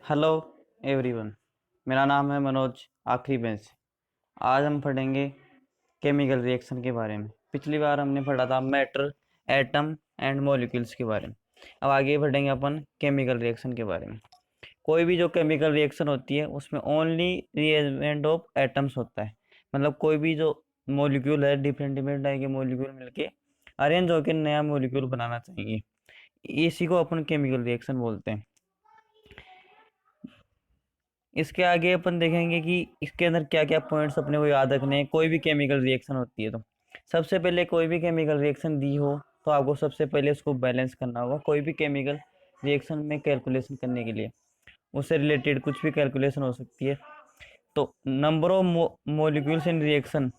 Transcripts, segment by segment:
Hello everyone, मेरा नाम है मनोज, आखिरी बेंच से। आज हम पढ़ेंगे केमिकल रिएक्शन के बारे में। पिछली बार हमने पढ़ा था मैटर, एटम एंड मॉलिक्यूल्स के बारे में। अब आगे पढ़ेंगे अपन केमिकल रिएक्शन के बारे में। कोई भी जो केमिकल रिएक्शन होती है उसमें ओनली रीअरेंजमेंट ऑफ एटम्स होता है। मतलब कोई भी जो मॉलिक्यूल है, डिफरेंट डिफरेंट टाइप के मॉलिक्यूल मिलके अरेंज होकर नया मॉलिक्यूल बनाना चाहिए। इसी को अपन केमिकल रिएक्शन बोलते हैं। इसके आगे अपन देखेंगे कि इसके अंदर क्या क्या पॉइंट्स अपने को याद रखने हैं। कोई भी केमिकल रिएक्शन होती है तो सबसे पहले कोई भी केमिकल रिएक्शन दी हो तो आपको सबसे पहले उसको बैलेंस करना होगा। कोई भी केमिकल रिएक्शन में कैलकुलेशन करने के लिए उससे रिलेटेड कुछ भी कैलकुलेशन हो सकती है। तो number of molecules in reaction,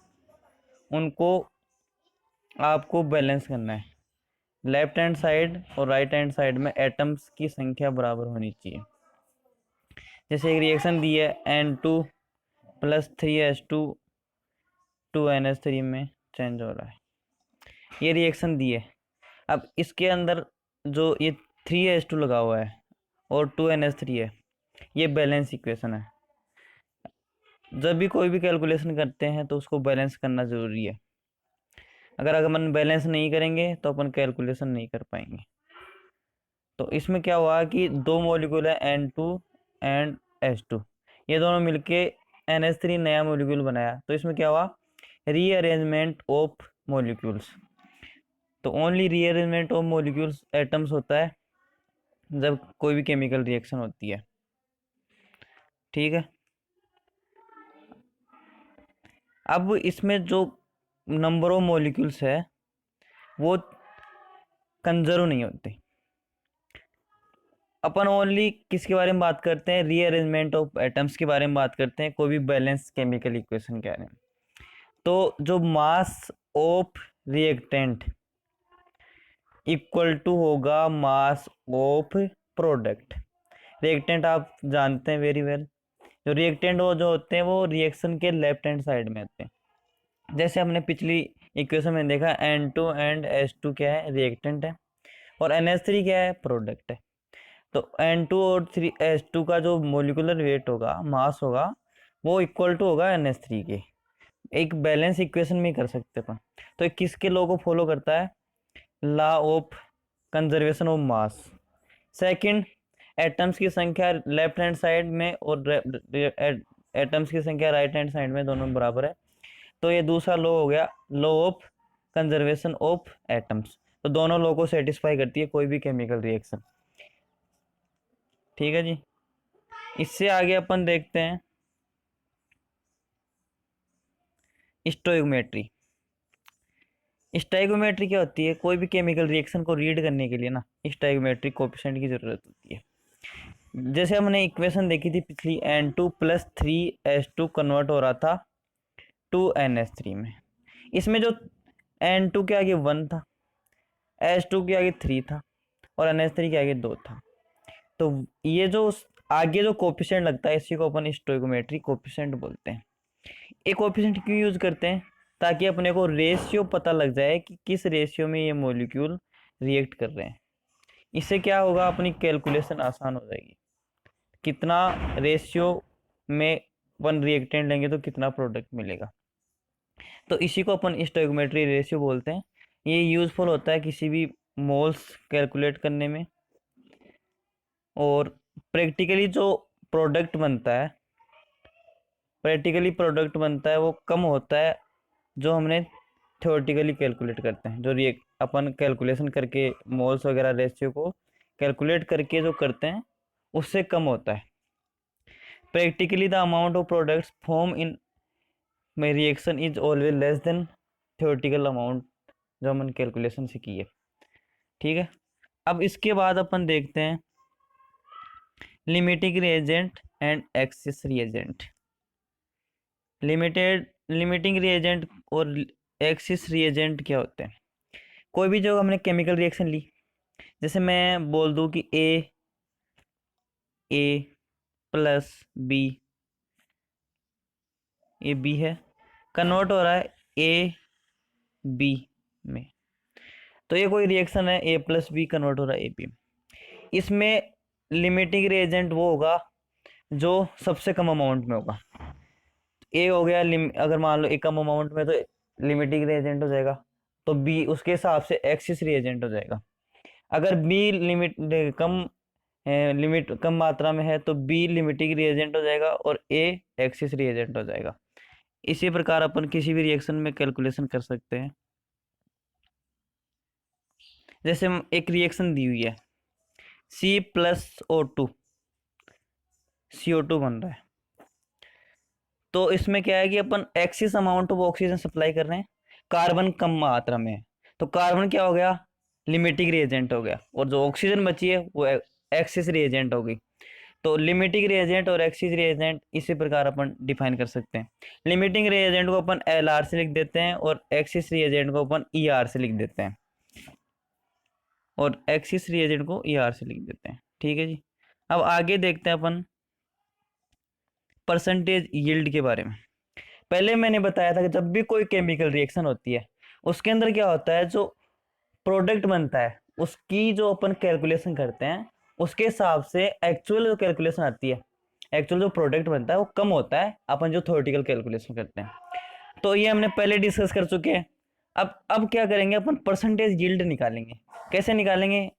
उनको आपको बैलेंस करना है। लेफ्ट हैंड साइड और राइट हैंड साइड में एटम्स की संख्या बराबर होनी चाहिए। जैसे एक रिएक्शन दी है N2+3H2 2NH3 में चेंज हो रहा है, ये रिएक्शन दी है। अब इसके अंदर जो ये 3H2 लगा हुआ है और 2NH3 है, ये बैलेंस इक्वेशन है। जब भी कोई भी कैलकुलेशन करते हैं तो उसको बैलेंस करना ज़रूरी है। अगर अपन बैलेंस नहीं करेंगे तो अपन कैलकुलेशन नहीं कर पाएंगे। तो इसमें क्या हुआ कि दो मॉलिक्यूल है N2 एंड H2, ये दोनों मिलके NH3 नया मॉलिक्यूल बनाया। तो इसमें क्या हुआ, रीअरेंजमेंट ऑफ मॉलिक्यूल्स। तो only rearrangement of molecules atoms होता है जब कोई भी केमिकल रिएक्शन होती है। ठीक है। अब इसमें जो नंबर ऑफ मॉलिक्यूल्स है वो कंजर्व नहीं होते। अपन ओनली किसके बारे में बात करते हैं, रीअरेंजमेंट ऑफ एटम्स के बारे में बात करते हैं कोई भी बैलेंस केमिकल इक्वेशन के बारे में। तो जो mass of reactant equal to होगा मास ऑफ प्रोडक्ट। रिएक्टेंट आप जानते हैं वेरी वेल। जो रिएक्टेंट वो जो होते हैं वो रिएक्शन के लेफ्ट हैंड साइड में होते हैं। जैसे हमने पिछली इक्वेशन में देखा N2 एंड H2 क्या है, रिएक्टेंट है, और NH3 क्या है, प्रोडक्ट है। तो N2 और 3H2 का जो मोलिकुलर वेट होगा, मास होगा, वो इक्वल टू होगा NH3 के। एक बैलेंस इक्वेशन में कर सकते हैं अपन। तो ये किसके लॉ को फॉलो करता है, law of conservation of mass. Second, atoms की संख्या लेफ्ट हैंड साइड में और एटम्स की संख्या राइट हैंड साइड में दोनों बराबर है। तो ये दूसरा लॉ हो गया, law of conservation of atoms. तो दोनों लॉ को सेटिस्फाई करती है कोई भी केमिकल रिएक्शन। ठीक है जी। इससे आगे अपन देखते हैं स्टोइकोमेट्री। स्टोइकोमेट्री क्या होती है, कोई भी केमिकल रिएक्शन को रीड करने के लिए ना स्टोइकोमेट्रिक कोएफिशिएंट की जरूरत होती है। जैसे हमने इक्वेशन देखी थी पिछली, N2+3H2 कन्वर्ट हो रहा था 2NH3 में। इसमें जो N2 के आगे 1 था, H2 के आगे 3 था और NH3 के आगे 2 था। तो ये जो आगे जो कोएफिशिएंट लगता है इसी को अपन स्टोइकोमेट्रिक कोएफिशिएंट बोलते हैं। ये कोएफिशिएंट क्यों यूज करते हैं, ताकि अपने को रेशियो पता लग जाए कि किस रेशियो में ये मॉलिक्यूल रिएक्ट कर रहे हैं। इससे क्या होगा, अपनी कैलकुलेशन आसान हो जाएगी। कितना रेशियो में वन रिएक्टेंट लेंगे तो कितना प्रोडक्ट मिलेगा। तो इसी को अपन स्टोइकोमेट्री रेशियो बोलते हैं। ये यूजफुल होता है किसी भी मोल्स कैलकुलेट करने में। और प्रैक्टिकली जो प्रोडक्ट बनता है वो कम होता है जो हमने थ्योरेटिकली कैलकुलेट करते हैं। जो रिएक्ट अपन कैलकुलेशन करके मोल्स वगैरह रेशियो को कैलकुलेट करके जो करते हैं उससे कम होता है। Practically the amount of products form in my reaction is always less than theoretical amount जो हमने कैलकुलेशन से की है। ठीक है। अब इसके बाद अपन देखते हैं limiting reagent and access reagent. Limiting reagent और एक्सेस रिएजेंट क्या होते हैं। कोई भी जो हमने केमिकल रिएक्शन ली, जैसे मैं बोल दूं कि A+B, ये B है, कन्वर्ट हो रहा है AB में। तो ये कोई रिएक्शन है, ए प्लस बी कन्वर्ट हो रहा है ए बी। इसमें लिमिटिंग रिएजेंट वो होगा जो सबसे कम अमाउंट में होगा। ए हो गया अगर मान लो एक कम अमाउंट में, तो लिमिटिंग रिएजेंट हो जाएगा। तो बी उसके हिसाब से एक्सिस रिएजेंट हो जाएगा। अगर बी लिमिट कम मात्रा में है तो बी लिमिटिंग रिएजेंट हो जाएगा और ए एक्सिस रिएजेंट हो जाएगा। इसी प्रकार अपन किसी भी रिएक्शन में कैलकुलेशन कर सकते हैं। जैसे हम एक रिएक्शन दी हुई है, C plus O two, CO2 बन रहा है। तो इसमें क्या है कि अपन excess amount of oxygen supply कर रहे हैं, कार्बन कम मात्रा में है, तो कार्बन क्या हो गया, लिमिटिंग रिएजेंट हो गया, और जो ऑक्सीजन बची है वो एक्सिस रिएजेंट हो गई। तो लिमिटिंग रिएजेंट और एक्सिस रिएजेंट इसी प्रकार अपन डिफाइन कर सकते हैं। लिमिटिंग रिएजेंट को अपन LR से लिख देते हैं और एक्सिस रिएजेंट को अपन ER से लिख देते हैं, और एक्सिस रिएजेंट को ER से लिख देते हैं। ठीक है जी। अब आगे देखते हैं अपन परसेंटेज यील्ड के बारे में। पहले मैंने बताया था कि जब भी कोई केमिकल रिएक्शन होती है उसके अंदर क्या होता है, जो प्रोडक्ट बनता है उसकी जो अपन कैलकुलेशन करते हैं उसके हिसाब से एक्चुअल जो कैलकुलेशन आती है, एक्चुअल जो प्रोडक्ट बनता है वो कम होता है अपन जो थ्योरेटिकल कैलकुलेशन करते हैं। तो ये हमने पहले डिस्कस कर चुके हैं। अब क्या करेंगे, अपन परसेंटेज यील्ड निकालेंगे। कैसे निकालेंगे,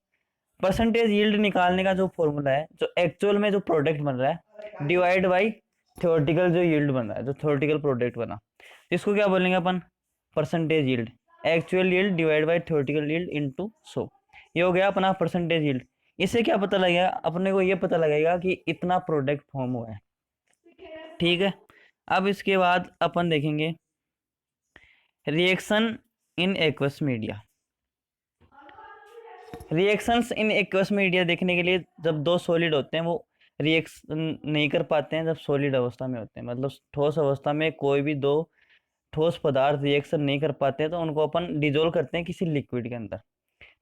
परसेंटेज यील्ड निकालने का जो फॉर्मूला है, जो एक्चुअल में जो प्रोडक्ट बन रहा है डिवाइड बाई थ्योरेटिकल जो यील्ड बन रहा है, जो थ्योरेटिकल प्रोडक्ट बना, इसको क्या बोलेंगे अपन, percentage yield. Actual yield divide by theoretical yield into 100, ये हो गया अपना परसेंटेज यील्ड। इससे क्या पता लगेगा अपने को, ये पता लगेगा कि इतना प्रोडक्ट फॉर्म हुआ है। ठीक है। अब इसके बाद अपन देखेंगे reaction in aqueous media. Reactions in aqueous media देखने के लिए, जब दो सॉलिड होते हैं वो रिएक्शन नहीं कर पाते हैं जब सॉलिड अवस्था में होते हैं, मतलब ठोस अवस्था में कोई भी दो ठोस पदार्थ रिएक्शन नहीं कर पाते हैं तो उनको अपन डिजोल्व करते हैं किसी लिक्विड के अंदर।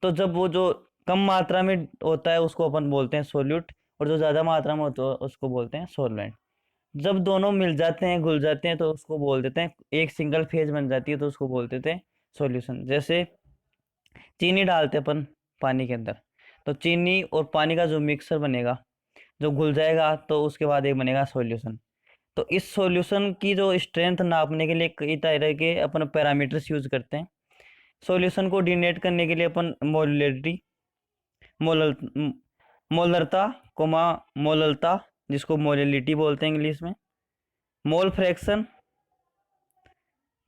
तो जब वो जो कम मात्रा में होता है उसको अपन बोलते हैं सोल्यूट, और जो ज़्यादा मात्रा में होता है उसको बोलते हैं सॉल्वेंट। जब दोनों मिल जाते हैं, घुल जाते हैं, तो उसको बोल देते हैं, एक सिंगल फेज बन जाती है तो उसको बोल देते हैं सॉल्यूशन। जैसे चीनी डालते हैं अपन पानी के अंदर, तो चीनी और पानी का जो मिक्सर बनेगा, जो घुल जाएगा, तो उसके बाद एक बनेगा सॉल्यूशन। तो इस सॉल्यूशन की जो स्ट्रेंथ नापने के लिए कई तरह के अपन पैरामीटर्स यूज करते हैं। सॉल्यूशन को डिनोट करने के लिए अपन मोलरिटी, मोलल मोलरता, कोमा मोललता, जिसको मोलिलिटी बोलते हैं इंग्लिश में, मोल फ्रैक्शन,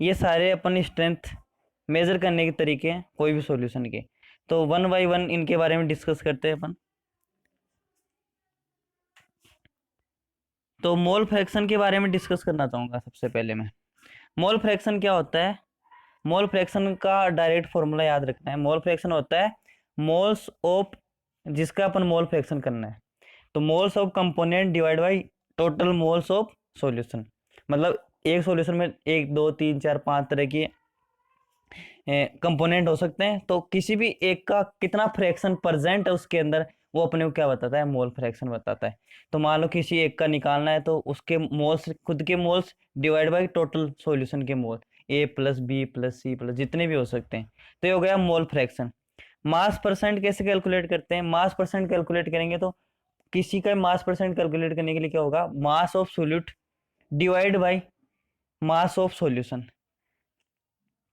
ये सारे अपन स्ट्रेंथ मेजर करने के तरीके हैं कोई भी सॉल्यूशन के। तो वन बाय वन इनके बारे में डिस्कस करते हैं अपन। तो मोल फ्रैक्शन के बारे में डिस्कस करना चाहूँगा सबसे पहले मैं। मोल फ्रैक्शन क्या होता है, मोल फ्रैक्शन का डायरेक्ट फॉर्मूला याद रखना है। मोल फ्रैक्शन होता है मोल्स ऑफ, जिसका अपन मोल फ्रैक्शन करना है, तो moles of component divide by total moles of solution. मतलब एक सॉल्यूशन में 1 2 3 4 5 तरह की कंपोनेंट हो सकते हैं, तो किसी भी एक का कितना फ्रैक्शन प्रेजेंट है उसके अंदर, वो अपने को क्या बताता है, मोल फ्रैक्शन बताता है। तो मान लो किसी एक का निकालना है तो उसके मोल्स, खुद के moles divide by total solution के mole, A plus B plus C plus जितने भी हो सकते हैं, तो ये हो गया मोल फ्रैक्शन। मास परसेंट कैसे कैलकुलेट करते हैं, मास परसेंट कैलकुलेट करेंगे तो किसी का मास परसेंट कैलकुलेट करने के लिए क्या होगा, mass of solute divide by mass of solution,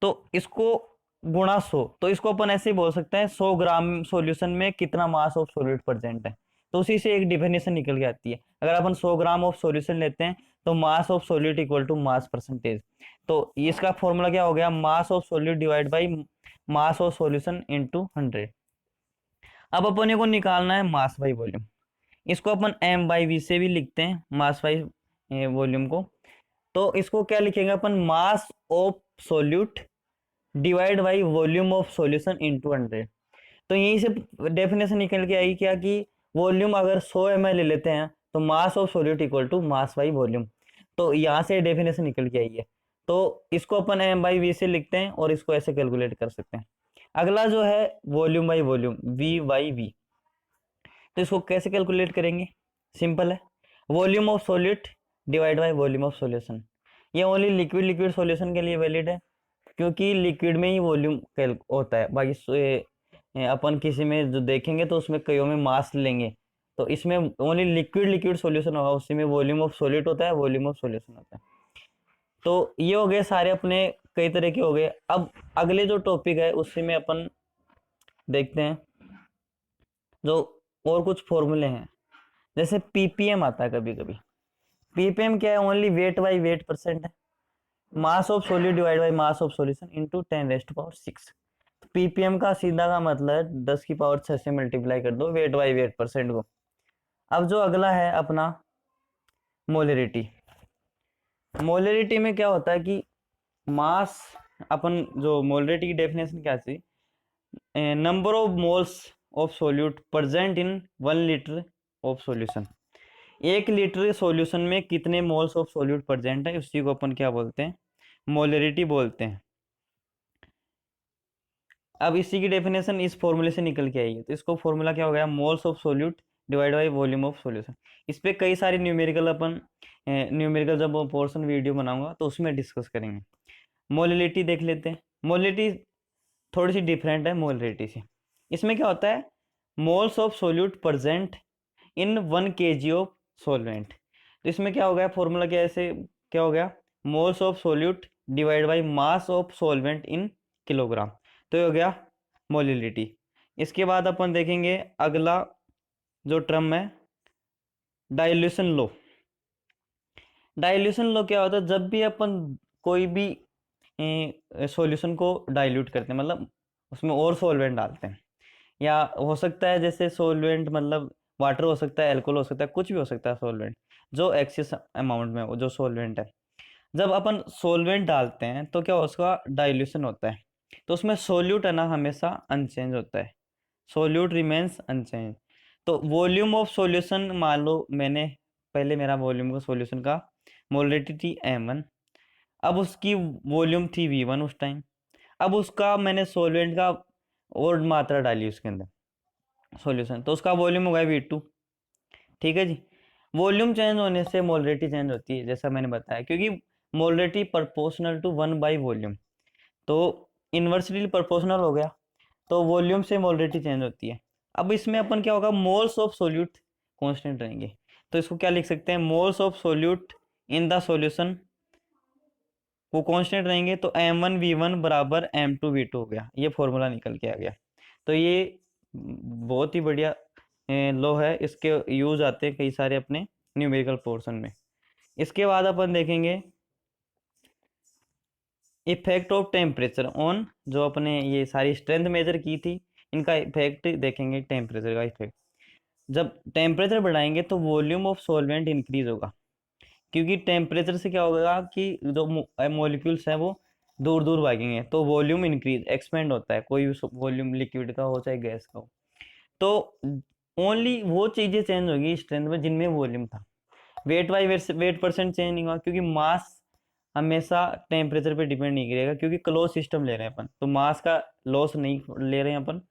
तो इसको गुणा 100। तो इसको अपन ऐसे ही बोल सकते हैं 100 ग्राम सॉल्यूशन में कितना मास ऑफ सॉल्यूट प्रेजेंट है। तो उसी से एक डिफिनेशन निकल के आती है। अगर अपन 100 ग्राम ऑफ सॉल्यूशन लेते हैं तो mass of solute equal to mass percentage. तो इसका फॉर्मूला क्या हो गया, mass of solute divide by mass of solution into 100। अब अपन को निकालना है मास बाई वॉल्यूम। इसको अपन m/v से भी लिखते हैं, मास बाई वॉल्यूम को। तो इसको क्या लिखेंगे अपन, mass of solute divide by volume of solution into 100। तो यहीं से डेफिनेशन निकल के आई क्या, कि वॉल्यूम अगर 100 ml ले लेते हैं तो mass of solute equal to mass by volume. तो यहाँ से डेफिनेशन निकल के आई है। तो इसको अपन m/v से लिखते हैं और इसको ऐसे कैलकुलेट कर सकते हैं। अगला जो है वॉल्यूम बाई वॉल्यूम, v/v, तो इसको कैसे कैलकुलेट करेंगे, सिंपल है, volume of solute divide by volume of solution. ये ओनली लिक्विड लिक्विड सॉल्यूशन के लिए वैलिड है। क्योंकि लिक्विड में ही वॉल्यूम होता है, बाकी अपन किसी में जो देखेंगे तो उसमें कईयों में मास लेंगे, तो इसमें ओनली लिक्विड लिक्विड सॉल्यूशन होगा, उसी में वॉल्यूम ऑफ सॉलिड होता है, वॉल्यूम ऑफ सॉल्यूशन होता है। तो ये हो गए सारे अपने कई तरह के हो गए। अब अगले जो टॉपिक है उसी में अपन देखते हैं जो और कुछ फॉर्मूले हैं, जैसे पीपीएम आता है कभी कभी। पीपीएम क्या है? Only weight by weight percent है, mass of solid divide by mass of solution into 10⁻⁶। PPM का सीधा का मतलब है 10⁶ से मल्टीप्लाई कर दो वेट बाई वेट परसेंट को। अब जो अगला है अपना मोलरिटी। मोलरिटी में क्या होता है कि मास, अपन जो मोलरिटी की डेफिनेशन क्या थी, number of moles of solute present in 1 litre of solution. 1 litre solution में कितने मोल्स ऑफ सोल्यूट प्रेजेंट है, उसी को अपन क्या बोलते हैं? मोलरिटी बोलते हैं। अब इसी की डेफिनेशन इस फॉर्मूले से निकल के आई है, तो इसको फॉर्मूला क्या हो गया? Moles of solute divide by volume of solution. इस पे कई सारे न्यूमेरिकल अपन न्यूमेरिकल जब पोर्शन वीडियो बनाऊंगा तो उसमें डिस्कस करेंगे। मोलरिटी देख लेते हैं। मोलरिटी थोड़ी सी डिफरेंट है मोलरिटी से। इसमें क्या होता है? Moles of solute present in 1 kg of solvent. तो इसमें क्या हो गया फॉर्मूला? क्या ऐसे क्या हो गया? Moles of solute divide by mass of solvent in kilogram. तो ये हो गया मोलिलिटी। इसके बाद अपन देखेंगे अगला जो टर्म है डाइल्यूशन लो। डाइल्यूशन लो क्या होता है? जब भी अपन कोई भी सॉल्यूशन को डाइल्यूट करते हैं, मतलब उसमें और सॉल्वेंट डालते हैं, या हो सकता है जैसे सॉल्वेंट मतलब वाटर हो सकता है, अल्कोहल हो सकता है, कुछ भी हो सकता है सॉल्वेंट जो एक्सेस अमाउंट में हो, जो सॉल्वेंट है। जब अपन सॉल्वेंट डालते हैं तो क्या उसका डाइल्यूशन होता है, तो उसमें सोल्यूट है ना हमेशा अनचेंज होता है, सोल्यूट रिमेन्स अनचेंज। तो वॉल्यूम ऑफ सॉल्यूशन मान लो मैंने पहले मेरा वॉल्यूम का सॉल्यूशन का मोलरिटी थी m1, अब उसकी वॉल्यूम थी v1 उस टाइम। अब उसका मैंने सॉल्वेंट का और मात्रा डाली उसके अंदर सॉल्यूशन, तो उसका वॉल्यूम हो गया v2। ठीक है जी। वॉल्यूम चेंज होने से मोलरिटी चेंज होती है, जैसा मैंने बताया, क्योंकि मोलरिटी प्रोपोर्शनल टू 1/वॉल्यूम, तो इन्वर्सली प्रोपोर्शनल हो गया, तो वॉल्यूम से मोलरिटी चेंज होती है। अब इसमें अपन क्या होगा? मोल्स ऑफ सोल्यूट कांस्टेंट रहेंगे, तो इसको क्या लिख सकते हैं? Moles of solute in the solution वो कांस्टेंट रहेंगे, तो m1v1 बराबर m2v2 हो गया। ये फॉर्मूला निकल के आ गया। तो ये बहुत ही बढ़िया लॉ है, इसके यूज आते हैं कई सारे अपने न्यूमेरिकल पोर्शन में। इसके बाद अपन देखेंगे इफेक्ट ऑफ टेम्परेचर ऑन, जो अपने ये सारी स्ट्रेंथ मेजर की थी, इनका इफेक्ट देखेंगे, टेम्परेचर का इफेक्ट। जब टेम्परेचर बढ़ाएंगे तो वॉल्यूम ऑफ सॉल्वेंट इंक्रीज होगा, क्योंकि टेम्परेचर से क्या होगा कि जो मॉलिक्यूल्स हैं वो दूर दूर भागेंगे, तो वॉल्यूम इंक्रीज एक्सपेंड होता है, कोई भी वॉल्यूम लिक्विड का हो चाहे गैस का हो। तो ओनली वो चीजें चेंज होगी स्ट्रेंथ में जिनमें वॉल्यूम था। Wait by weight percent change नहीं हुआ, क्योंकि मास हमेशा टेम्परेचर पे डिपेंड नहीं करेगा, क्योंकि क्लोज सिस्टम ले रहे हैं अपन, तो मास का लॉस नहीं ले रहे हैं अपन।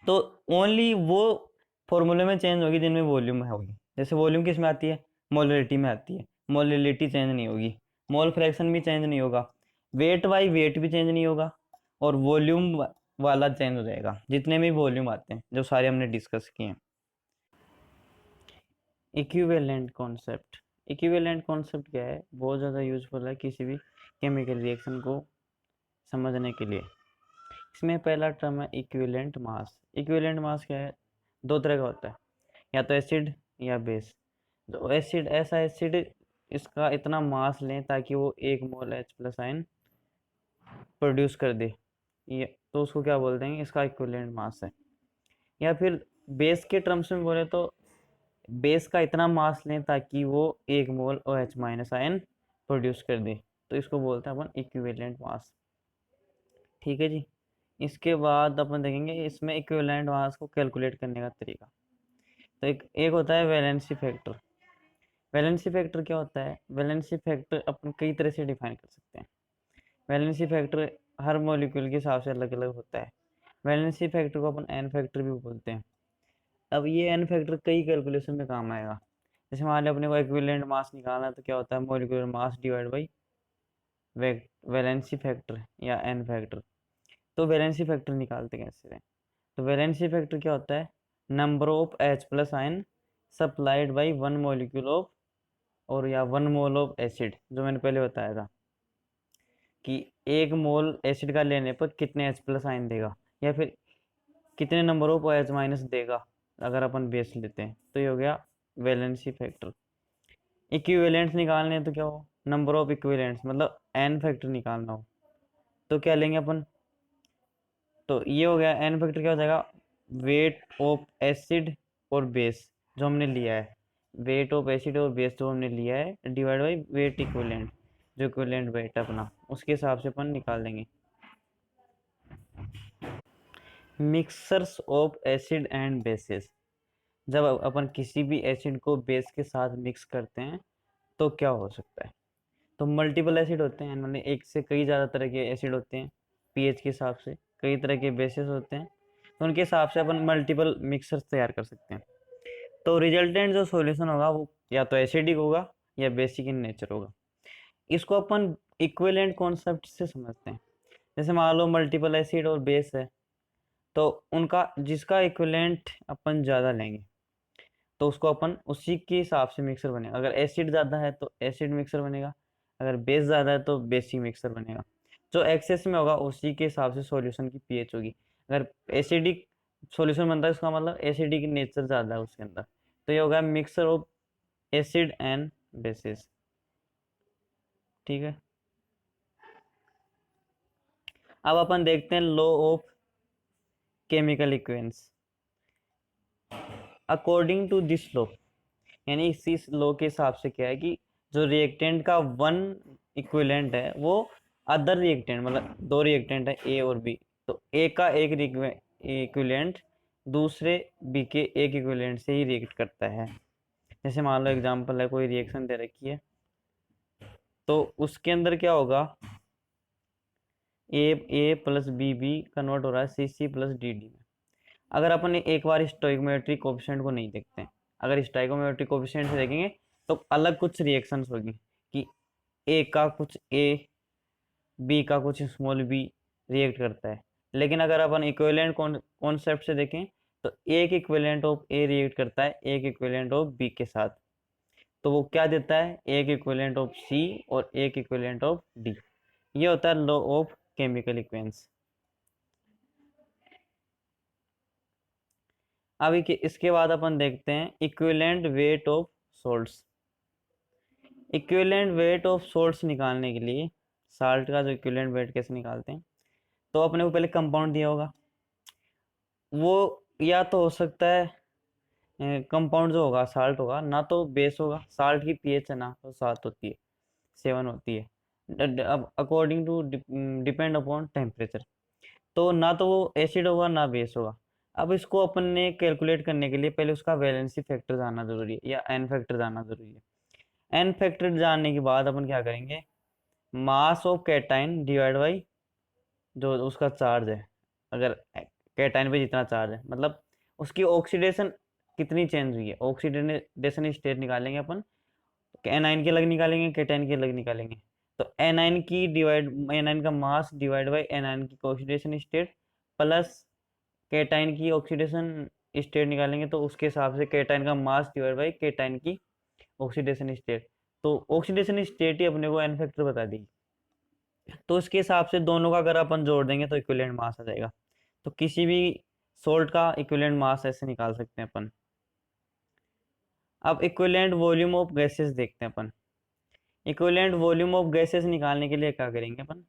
तो ओनली वो फॉर्मूले में चेंज होगी जिनमें वॉल्यूम होगी। जैसे वॉल्यूम किस में आती है? मोलरिटी में आती है। मोलरिटी चेंज नहीं होगी, मोल फ्रैक्शन भी चेंज नहीं होगा, वेट बाई वेट भी चेंज नहीं होगा, और वॉल्यूम वाला चेंज हो जाएगा जितने भी वॉल्यूम आते हैं, जो सारे हमने डिस्कस किए हैं। Equivalent concept. इक्विवेलेंट कॉन्सेप्ट क्या है? बहुत ज़्यादा यूजफुल है किसी भी केमिकल रिएक्शन को समझने के लिए। इसमें पहला टर्म है इक्विवेलेंट मास। इक्विवेलेंट मास क्या है? दो तरह का होता है, या तो एसिड या बेस। तो एसिड, ऐसा एसिड इसका इतना मास लें ताकि वो 1 मोल H+ आयन प्रोड्यूस कर दे, ये तो उसको क्या बोल देंगे? इसका इक्विवेलेंट मास है। या फिर बेस के टर्म्स में बोले तो बेस का इतना मास लें ताकि वो 1 मोल OH- आयन प्रोड्यूस कर दे, तो इसको बोलते हैं अपन इक्विवेलेंट मास। ठीक है जी। इसके बाद अपन देखेंगे इसमें इक्विवेलेंट मास को कैलकुलेट करने का तरीका। तो एक होता है वैलेंसी फैक्टर। वैलेंसी फैक्टर क्या होता है? वैलेंसी फैक्टर अपन कई तरह से डिफाइन कर सकते हैं। वैलेंसी फैक्टर हर मॉलिक्यूल के हिसाब से अलग अलग होता है। वैलेंसी फैक्टर को अपन एन फैक्टर भी बोलते हैं। अब ये एन फैक्टर कई कैलकुलेशन में काम आएगा। जैसे मान लिया अपने को इक्विवेलेंट मास निकालना है, तो क्या होता है? Molecular mass divide by valency factor या एन फैक्टर। तो वैलेंसी फैक्टर निकालते कैसे हैं? तो वैलेंसी फैक्टर क्या होता है? Number of H plus ion supplied by one molecule of, और या वन मोल ऑफ एसिड, जो मैंने पहले बताया था कि एक मोल एसिड का लेने पर कितने H प्लस आयन देगा, या फिर कितने नंबर ऑफ OH माइनस देगा अगर अपन बेस लेते हैं। तो ये हो गया वैलेंसी फैक्टर। इक्विवेलेंट्स निकालने हैं तो क्या हो? नंबर ऑफ इक्विवेलेंट्स, मतलब एन फैक्टर निकालना हो तो क्या लेंगे अपन? तो ये हो गया एन फैक्टर, क्या हो जाएगा? वेट ऑफ एसिड और बेस जो हमने लिया है, वेट ऑफ एसिड और बेस जो हमने लिया है डिवाइड बाई वेट इक्विवेलेंट, जो इक्विवेलेंट वेट अपना उसके हिसाब से अपन निकाल लेंगे। Mixers of acid and basis, जब अपन किसी भी एसिड को बेस के साथ मिक्स करते हैं तो क्या हो सकता है? तो मल्टीपल एसिड होते हैं, मतलब एक से कई ज़्यादा तरह के एसिड होते हैं पीएच के हिसाब से, कई तरह के बेसिस होते हैं, तो उनके हिसाब से अपन मल्टीपल मिक्सर्स तैयार कर सकते हैं। तो रिजल्टेंट जो सॉल्यूशन होगा वो या तो एसिडिक होगा या बेसिक इन नेचर होगा। इसको अपन इक्विवेलेंट कॉन्सेप्ट से समझते हैं। जैसे मान लो मल्टीपल एसिड और बेस है, तो उनका जिसका इक्विवेलेंट अपन ज़्यादा लेंगे तो उसको अपन उसी के हिसाब से मिक्सर बनेगा। अगर एसिड ज़्यादा है तो एसिड मिक्सर बनेगा, अगर बेस ज़्यादा है तो बेसिक मिक्सर बनेगा। जो एक्सेस में होगा उसी के हिसाब से सॉल्यूशन की पीएच होगी। अगर एसिडिक सॉल्यूशन बनता है उसका मतलब एसिडिक नेचर ज़्यादा है उसके अंदर, तो ये होगा mixer of acid and basis. ठीक है, अब अपन देखते हैं law of chemical equations. According to this law, यानी इस लॉ के हिसाब से क्या है कि जो रिएक्टेंट का वन इक्विवेलेंट है वो अदर रिएक्टेंट, मतलब दो रिएक्टेंट है ए और बी, तो ए का एक इक्विवेलेंट दूसरे बी के एक इक्विवेलेंट से ही रिएक्ट करता है। जैसे मान लो एग्जांपल है, कोई रिएक्शन दे रखी है तो उसके अंदर क्या होगा, ए प्लस बी कन्वर्ट हो रहा है सी प्लस डी में। अगर अपन एक बार स्टोइकोमेट्रिक कोफिशिएंट को नहीं देखते हैं, अगर स्टोइकोमेट्रिक कोफिशिएंट से देखेंगे तो अलग कुछ रिएक्शंस होगी कि ए का कुछ ए, बी का कुछ स्मॉल बी रिएक्ट करता है। लेकिन अगर अपन इक्विवेलेंट कॉन्सेप्ट से देखें तो एक इक्विवेलेंट ऑफ ए रिएक्ट करता है एक इक्विवेलेंट ऑफ बी के साथ, तो वो क्या देता है? एक इक्विवेलेंट ऑफ सी और एक इक्विवेलेंट ऑफ डी। ये होता है लॉ ऑफ केमिकल इक्वेशंस। अभी इसके बाद अपन देखते हैं equivalent weight of salts. Equivalent weight of salts निकालने के लिए साल्ट का जो इक्विवेलेंट वेट कैसे निकालते हैं, तो अपने को पहले कंपाउंड दिया होगा, वो या तो हो सकता है कंपाउंड जो होगा साल्ट होगा, ना तो बेस होगा, साल्ट की पीएच है ना तो 7 होती है, 7 होती है, अब according to depend upon temperature. तो ना तो वो एसिड होगा ना बेस होगा। अब इसको अपन ने कैलकुलेट करने के लिए पहले उसका वैलेंसी फैक्टर जानना जरूरी है या एन फैक्टर जानना जरूरी है। एन फैक्टर जानने के बाद अपन क्या करेंगे, mass of cation divide by जो उसका चार्ज है, अगर कैटाइन पे जितना चार्ज है, मतलब उसकी ऑक्सीडेशन कितनी चेंज हुई है, ऑक्सीडेशन स्टेट निकालेंगे अपन। एनाइन की अलग निकालेंगे, कैटाइन की अलग निकालेंगे। तो एनाइन की डिवाइड, एनाइन का मास डिवाइड बाई एनाइन की ऑक्सीडेशन स्टेट प्लस कैटाइन की ऑक्सीडेशन स्टेट निकालेंगे, तो उसके हिसाब से कैटाइन का मास डिवाइड बाई कैटाइन की ऑक्सीडेशन स्टेट। तो ऑक्सीडेशन स्टेट ही अपने को एन फैक्टर बता देगी। तो इसके हिसाब से दोनों का अगर अपन जोड़ देंगे तो इक्विवेलेंट मास आ जाएगा। तो किसी भी सोल्ट का इक्विवेलेंट मास ऐसे निकाल सकते हैं अपन। अब इक्विवेलेंट वॉल्यूम ऑफ गैसेस देखते हैं अपन। इक्विवेलेंट वॉल्यूम ऑफ गैसेस निकालने के लिए क्या करेंगे अपन,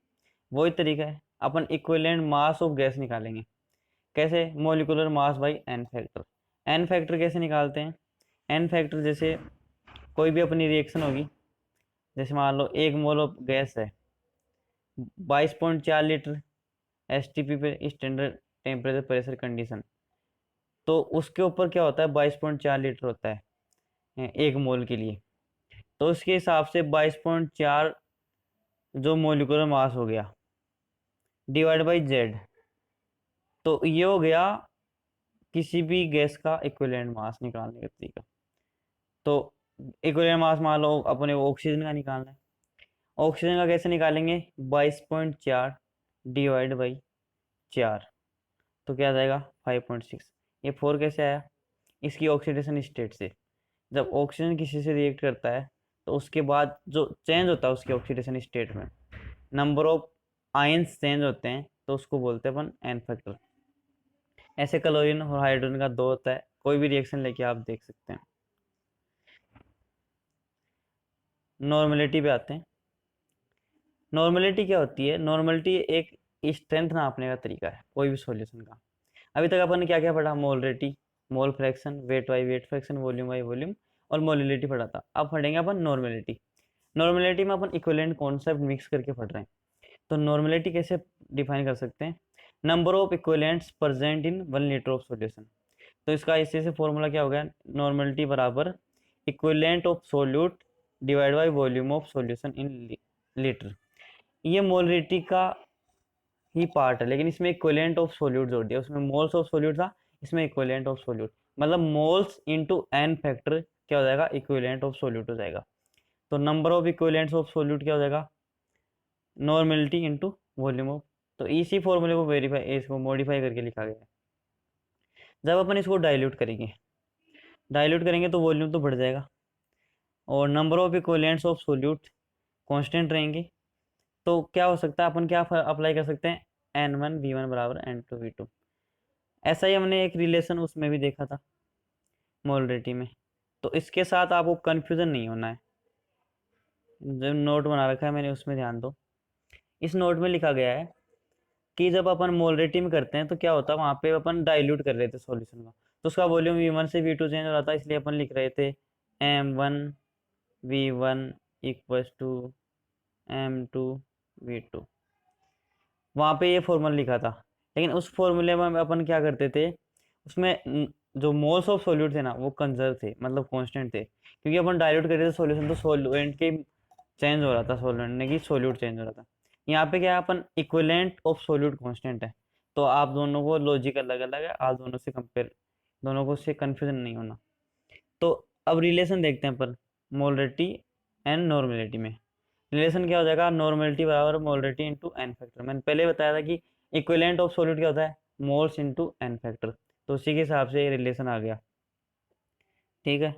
वही तरीका है, अपन इक्विवेलेंट मास ऑफ गैस निकालेंगे। कैसे? Molecular mass by n factor. N factor कैसे निकालते हैं? एन फैक्टर जैसे कोई भी अपनी रिएक्शन होगी, जैसे मान लो एक मोल ऑफ गैस है 22.4 लीटर एसटीपी पे स्टैंडर्ड टेम्परेचर प्रेशर कंडीशन, तो उसके ऊपर क्या होता है 22.4 लीटर होता है एक मोल के लिए। तो उसके हिसाब से 22.4 जो मोलिकुलर मास हो गया डिवाइड बाई जेड, तो ये हो गया किसी भी गैस का इक्विवेलेंट मास निकालने का तरीका। तो इक्विवेलेंट मास मान लो अपने ऑक्सीजन का निकालना है, ऑक्सीजन का कैसे निकालेंगे, 22.4 डिवाइड बाई 4, तो क्या आ जाएगा 5.6। ये 4 कैसे आया, इसकी ऑक्सीडेशन स्टेट से। जब ऑक्सीजन किसी से रिएक्ट करता है तो उसके बाद जो चेंज होता है उसकी ऑक्सीडेशन स्टेट में, नंबर ऑफ आयंस चेंज होते हैं, तो उसको बोलते हैं अपन एन फैक्टर। ऐसे क्लोरीन और हाइड्रोजन का दो होता है, कोई भी रिएक्शन लेके आप देख सकते हैं। नॉर्मेलिटी पे आते हैं। नॉर्मेलिटी क्या होती है, नॉर्मेलिटी एक स्ट्रेंथ नापने का तरीका है कोई भी सॉल्यूशन का। अभी तक अपन ने क्या क्या पढ़ा, molarity, mole fraction, wait by weight fraction, volume by volume, और मोलिलिटी पढ़ा था। अब पढ़ेंगे अपन नॉर्मेलिटी। नॉर्मेलिटी में अपन इक्विवेलेंट कॉन्सेप्ट मिक्स करके पढ़ रहे हैं। तो नॉर्मेलिटी कैसे डिफाइन कर सकते हैं, number of equivalents present in 1 litre of solution. तो इसका इसी से फॉर्मूला क्या हो गया, नॉर्मेलिटी बराबर equivalent of solute divide by volume of solution in litre. ये मोलरिटी का ही पार्ट है, लेकिन इसमें इक्विवेलेंट ऑफ सोल्यूट जोड़ दिया। उसमें मोल्स ऑफ सोल्यूट था, इसमें इक्विवेलेंट ऑफ सोल्यूट, मतलब मोल्स इनटू एन फैक्टर क्या हो जाएगा, इक्विवेलेंट ऑफ सोल्यूट हो जाएगा। तो number of equivalents of solute क्या हो जाएगा, नॉर्मेलिटी इनटू वॉल्यूम ऑफ। तो इसी फॉर्मूले को वेरीफाई, इसको मॉडिफाई करके लिखा गया है। जब अपन इसको डाइल्यूट करेंगे तो वॉल्यूम तो बढ़ जाएगा, और number of equivalents of solute constant रहेंगे। तो क्या हो सकता है, अपन क्या अप्लाई कर सकते हैं, N1 V1 बराबर N2 V2। ऐसा ही हमने एक रिलेशन उसमें भी देखा था मोलरिटी में। तो इसके साथ आपको कन्फ्यूज़न नहीं होना है, जो नोट बना रखा है मैंने उसमें ध्यान दो। इस नोट में लिखा गया है कि जब अपन मोलरिटी में करते हैं तो क्या होता है, वहाँ पे अपन डाइल्यूट कर रहे थे सॉल्यूशन का, तो उसका वॉल्यूम V1 से V2 चेंज हो रहा था, इसलिए अपन लिख रहे थे M1 V1 equals to M2 V2। वहाँ पे ये फॉर्मूला लिखा था, लेकिन उस फॉर्मूले में अपन क्या करते थे, उसमें जो मोल्स ऑफ सोल्यूट थे ना वो कंजर्व थे, मतलब कांस्टेंट थे, क्योंकि अपन डाइल्यूट कर रहे थे सॉल्यूशन, तो सॉल्वेंट के चेंज हो रहा था, सॉल्वेंट ने की सोल्यूट चेंज हो रहा था। यहाँ पे क्या है, अपन इक्विवेलेंट ऑफ सोल्यूट कांस्टेंट है, तो आप दोनों को लॉजिक अलग अलग है, आप दोनों से कंपेयर, दोनों को से कंफ्यूजन नहीं होना। तो अब रिलेशन देखते हैं अपन मोलरिटी एंड नॉर्मेलिटी में। रिलेशन क्या हो जाएगा, नॉर्मेलिटी बराबर मोलरिटी इंटू एन फैक्टर। मैंने पहले बताया था कि इक्विवेलेंट ऑफ सॉल्यूट क्या होता है, मोल्स इंटू एन फैक्टर, तो उसी के हिसाब से ये रिलेशन आ गया। ठीक है।